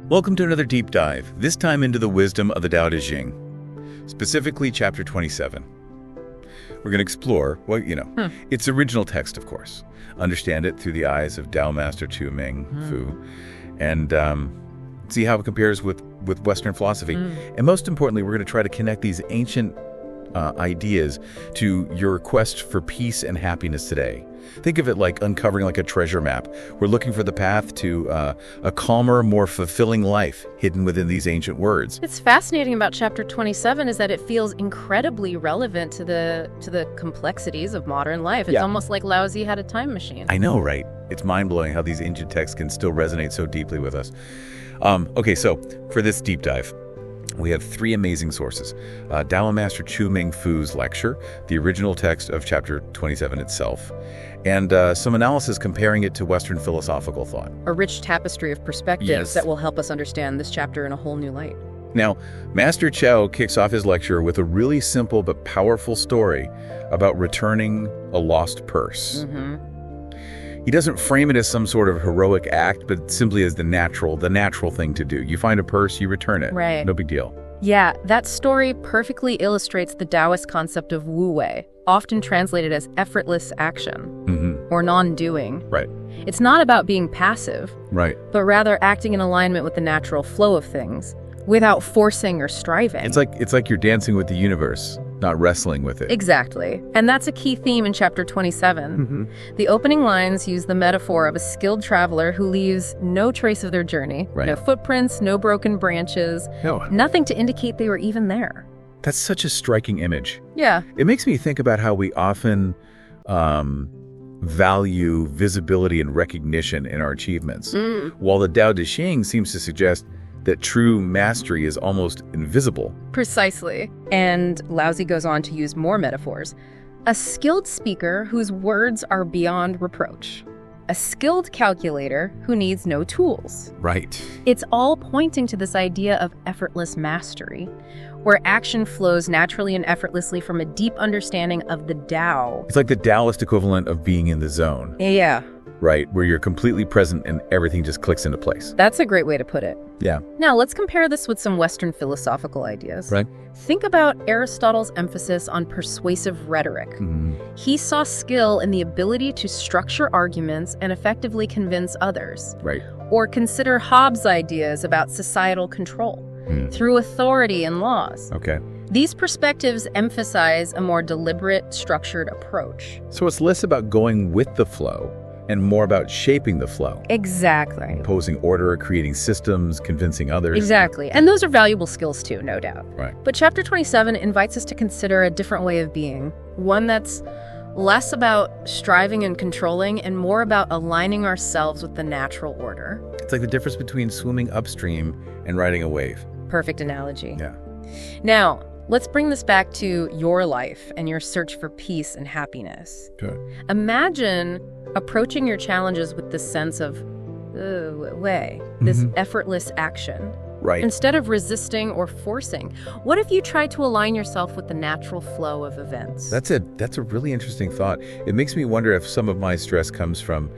Welcome to another deep dive, this time into the wisdom of the Dao De Jing, specifically chapter 27. We're going to explore, its original text, of course, understand it through the eyes of Dao Master Chu Ming Fu, and see how it compares with Western philosophy. And most importantly, we're going to try to connect these ancient ideas to your quest for peace and happiness today. Think of it like uncovering like a treasure map. We're looking for the path to a calmer, more fulfilling life hidden within these ancient words. It's fascinating about chapter 27 is that it feels incredibly relevant to the complexities of modern life. It's almost like Laozi had a time machine. I know, right? It's mind-blowing how these ancient texts can still resonate so deeply with us. Okay, so for this deep dive, we have three amazing sources. Dao Master Chu Ming Fu's lecture, the original text of chapter 27 itself, and some analysis comparing it to Western philosophical thought. A rich tapestry of perspectives that will help us understand this chapter in a whole new light. Now, Master Chao kicks off his lecture with a really simple but powerful story about returning a lost purse. He doesn't frame it as some sort of heroic act, but simply as the natural thing to do. You find a purse, you return it. Right. No big deal. Yeah, that story perfectly illustrates the Taoist concept of wu wei, often translated as effortless action or non-doing. Right. It's not about being passive, but rather acting in alignment with the natural flow of things without forcing or striving. It's like you're dancing with the universe, not wrestling with it. Exactly. And that's a key theme in chapter 27. The opening lines use the metaphor of a skilled traveler who leaves no trace of their journey. No footprints, no broken branches, nothing to indicate they were even there. That's such a striking image. Yeah. It makes me think about how we often value visibility and recognition in our achievements, while the Dao De Jing seems to suggest that true mastery is almost invisible. Precisely. And Laozi goes on to use more metaphors. A skilled speaker whose words are beyond reproach. A skilled calculator who needs no tools. Right. It's all pointing to this idea of effortless mastery, where action flows naturally and effortlessly from a deep understanding of the Tao. It's like the Taoist equivalent of being in the zone. Yeah. Right, where you're completely present and everything just clicks into place. That's a great way to put it. Yeah. Now, let's compare this with some Western philosophical ideas. Right. Think about Aristotle's emphasis on persuasive rhetoric. He saw skill in the ability to structure arguments and effectively convince others. Right. Or consider Hobbes' ideas about societal control through authority and laws. Okay. These perspectives emphasize a more deliberate, structured approach. So it's less about going with the flow and more about shaping the flow. Exactly. Imposing order, creating systems, convincing others. Exactly. And those are valuable skills too, no doubt. Right. But chapter 27 invites us to consider a different way of being, one that's less about striving and controlling and more about aligning ourselves with the natural order. It's like the difference between swimming upstream and riding a wave. Perfect analogy. Yeah. Now, let's bring this back to your life and your search for peace and happiness. Good. Imagine approaching your challenges with this sense of this effortless action. Right. Instead of resisting or forcing. What if you try to align yourself with the natural flow of events? That's a really interesting thought. It makes me wonder if some of my stress comes from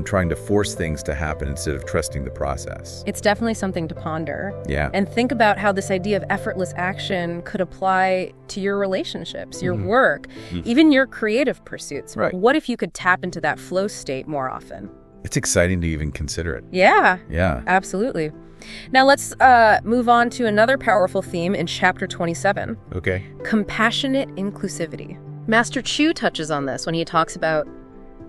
trying to force things to happen instead of trusting the process. It's definitely something to ponder. Yeah. And think about how this idea of effortless action could apply to your relationships, your work, even your creative pursuits. Right. What if you could tap into that flow state more often? It's exciting to even consider it. Yeah. Yeah. Absolutely. Now let's move on to another powerful theme in chapter 27. Okay. Compassionate inclusivity. Master Chu touches on this when he talks about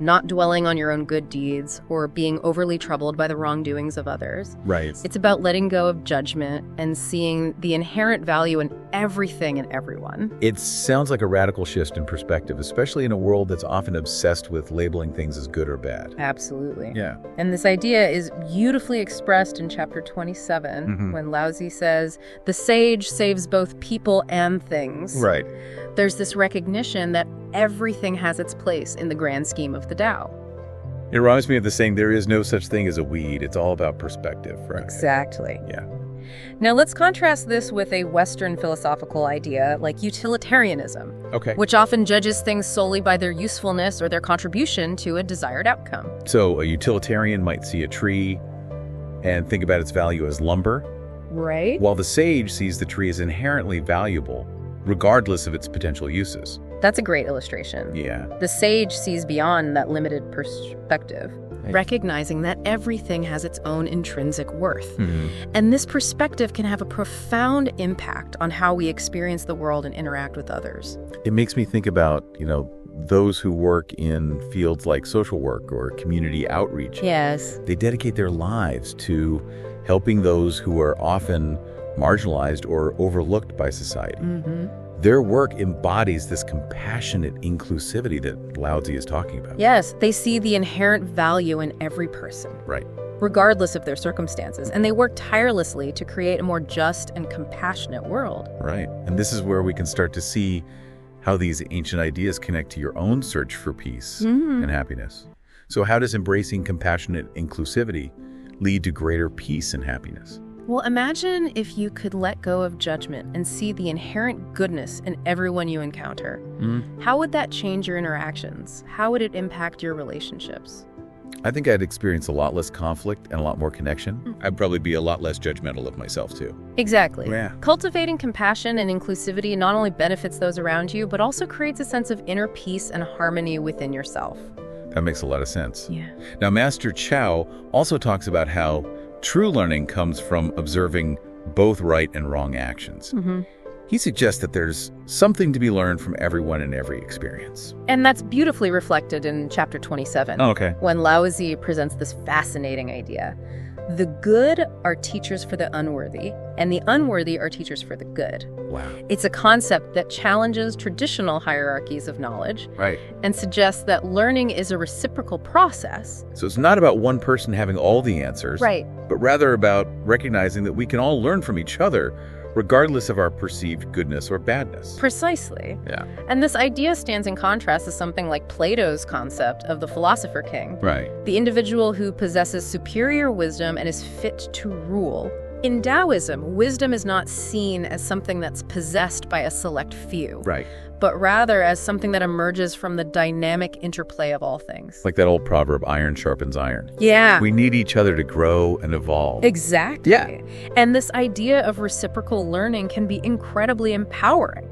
not dwelling on your own good deeds or being overly troubled by the wrongdoings of others. Right. It's about letting go of judgment and seeing the inherent value in everything and everyone. It sounds like a radical shift in perspective, especially in a world that's often obsessed with labeling things as good or bad. Absolutely. Yeah. And this idea is beautifully expressed in chapter 27 when Laozi says, the sage saves both people and things. Right. There's this recognition that everything has its place in the grand scheme of the Tao. It reminds me of the saying, there is no such thing as a weed. It's all about perspective, right? Exactly. Yeah. Now let's contrast this with a Western philosophical idea like utilitarianism, which often judges things solely by their usefulness or their contribution to a desired outcome. So a utilitarian might see a tree, and think about its value as lumber. Right. While the sage sees the tree as inherently valuable, regardless of its potential uses. That's a great illustration. Yeah. The sage sees beyond that limited perspective, recognizing that everything has its own intrinsic worth. And this perspective can have a profound impact on how we experience the world and interact with others. It makes me think about, those who work in fields like social work or community outreach. Yes. They dedicate their lives to helping those who are often marginalized or overlooked by society. Their work embodies this compassionate inclusivity that Laozi is talking about. Yes, they see the inherent value in every person. Right. Regardless of their circumstances, and they work tirelessly to create a more just and compassionate world. Right. And this is where we can start to see how these ancient ideas connect to your own search for peace and happiness. So how does embracing compassionate inclusivity lead to greater peace and happiness? Well, imagine if you could let go of judgment and see the inherent goodness in everyone you encounter. How would that change your interactions? How would it impact your relationships? I think I'd experience a lot less conflict and a lot more connection. I'd probably be a lot less judgmental of myself, too. Exactly. Yeah. Cultivating compassion and inclusivity not only benefits those around you, but also creates a sense of inner peace and harmony within yourself. That makes a lot of sense. Yeah. Now, Master Chow also talks about how true learning comes from observing both right and wrong actions. He suggests that there's something to be learned from everyone in every experience. And that's beautifully reflected in chapter 27. Oh, okay. When Laozi presents this fascinating idea. The good are teachers for the unworthy, and the unworthy are teachers for the good. Wow. It's a concept that challenges traditional hierarchies of knowledge. Right. And suggests that learning is a reciprocal process. So it's not about one person having all the answers. Right. But rather about recognizing that we can all learn from each other, regardless of our perceived goodness or badness. Precisely. Yeah. And this idea stands in contrast to something like Plato's concept of the philosopher king. Right. The individual who possesses superior wisdom and is fit to rule. In Taoism, wisdom is not seen as something that's possessed by a select few. Right. But rather as something that emerges from the dynamic interplay of all things. Like that old proverb, iron sharpens iron. Yeah. We need each other to grow and evolve. Exactly. Yeah. And this idea of reciprocal learning can be incredibly empowering.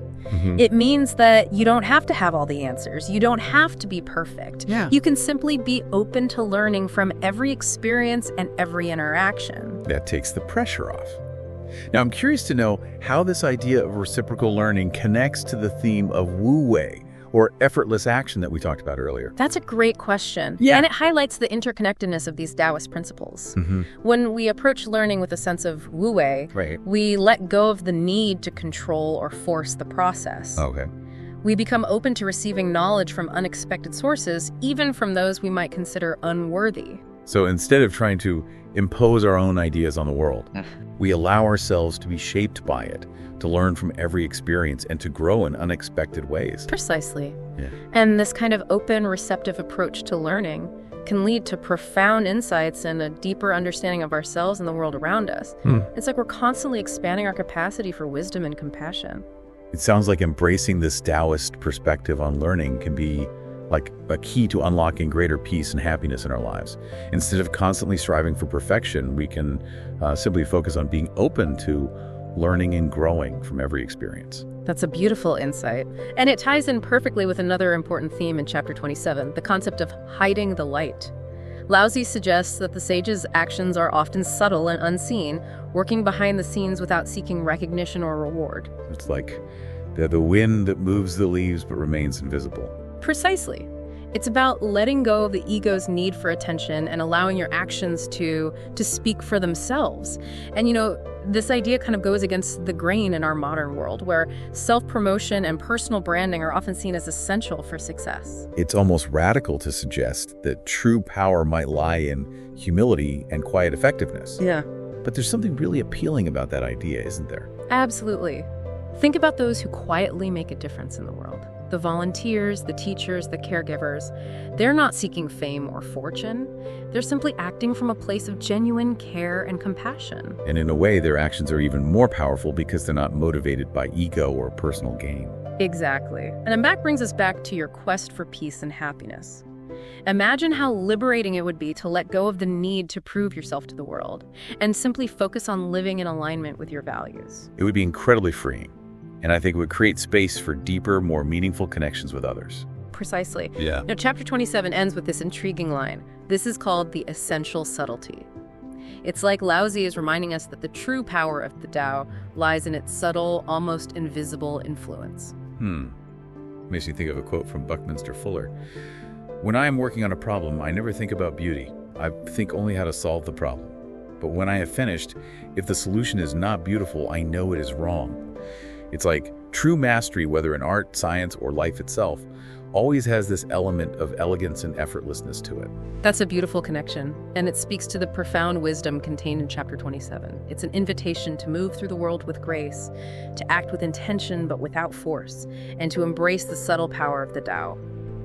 It means that you don't have to have all the answers. You don't have to be perfect. Yeah. You can simply be open to learning from every experience and every interaction. That takes the pressure off. Now, I'm curious to know how this idea of reciprocal learning connects to the theme of wu-wei, or effortless action that we talked about earlier. That's a great question. Yeah. And it highlights the interconnectedness of these Taoist principles. When we approach learning with a sense of wu-wei, we let go of the need to control or force the process. Okay. We become open to receiving knowledge from unexpected sources, even from those we might consider unworthy. So instead of trying to impose our own ideas on the world, we allow ourselves to be shaped by it, to learn from every experience and to grow in unexpected ways. Precisely. Yeah. And this kind of open, receptive approach to learning can lead to profound insights and a deeper understanding of ourselves and the world around us. It's like we're constantly expanding our capacity for wisdom and compassion. It sounds like embracing this Taoist perspective on learning can be like a key to unlocking greater peace and happiness in our lives. Instead of constantly striving for perfection, we can simply focus on being open to learning and growing from every experience. That's a beautiful insight. And it ties in perfectly with another important theme in chapter 27, the concept of hiding the light. Laozi suggests that the sage's actions are often subtle and unseen, working behind the scenes without seeking recognition or reward. It's like they're the wind that moves the leaves but remains invisible. Precisely. It's about letting go of the ego's need for attention and allowing your actions to speak for themselves. And this idea kind of goes against the grain in our modern world, where self-promotion and personal branding are often seen as essential for success. It's almost radical to suggest that true power might lie in humility and quiet effectiveness. Yeah. But there's something really appealing about that idea, isn't there? Absolutely. Think about those who quietly make a difference in the world. The volunteers, the teachers, the caregivers. They're not seeking fame or fortune. They're simply acting from a place of genuine care and compassion. And in a way, their actions are even more powerful because they're not motivated by ego or personal gain. Exactly. And that brings us back to your quest for peace and happiness. Imagine how liberating it would be to let go of the need to prove yourself to the world and simply focus on living in alignment with your values. It would be incredibly freeing, and I think it would create space for deeper, more meaningful connections with others. Precisely. Yeah. Now, chapter 27 ends with this intriguing line. This is called the essential subtlety. It's like Laozi is reminding us that the true power of the Tao lies in its subtle, almost invisible influence. Makes me think of a quote from Buckminster Fuller. When I am working on a problem, I never think about beauty. I think only how to solve the problem. But when I have finished, if the solution is not beautiful, I know it is wrong. It's like true mastery, whether in art, science, or life itself, always has this element of elegance and effortlessness to it. That's a beautiful connection, and it speaks to the profound wisdom contained in chapter 27. It's an invitation to move through the world with grace, to act with intention but without force, and to embrace the subtle power of the Tao.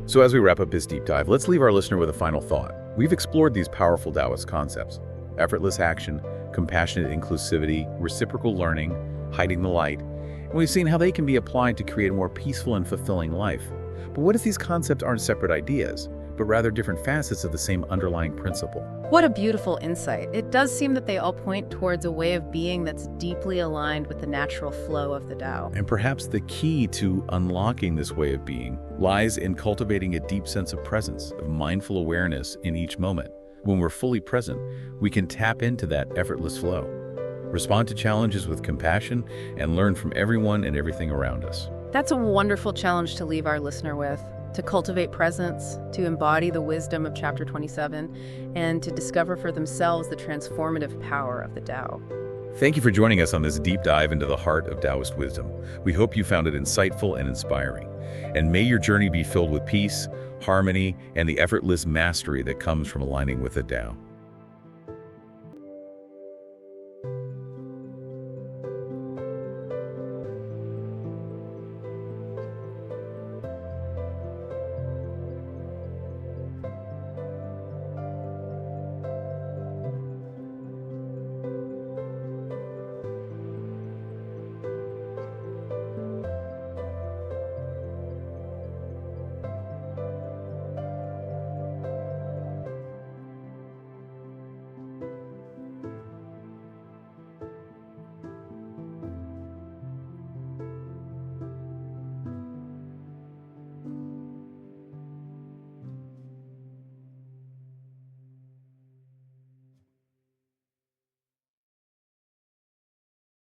So as we wrap up this deep dive, let's leave our listener with a final thought. We've explored these powerful Taoist concepts: effortless action, compassionate inclusivity, reciprocal learning, hiding the light, and we've seen how they can be applied to create a more peaceful and fulfilling life. But what if these concepts aren't separate ideas, but rather different facets of the same underlying principle? What a beautiful insight. It does seem that they all point towards a way of being that's deeply aligned with the natural flow of the Tao. And perhaps the key to unlocking this way of being lies in cultivating a deep sense of presence, of mindful awareness in each moment. When we're fully present, we can tap into that effortless flow, respond to challenges with compassion, and learn from everyone and everything around us. That's a wonderful challenge to leave our listener with, to cultivate presence, to embody the wisdom of chapter 27, and to discover for themselves the transformative power of the Tao. Thank you for joining us on this deep dive into the heart of Taoist wisdom. We hope you found it insightful and inspiring. And may your journey be filled with peace, harmony, and the effortless mastery that comes from aligning with the Tao.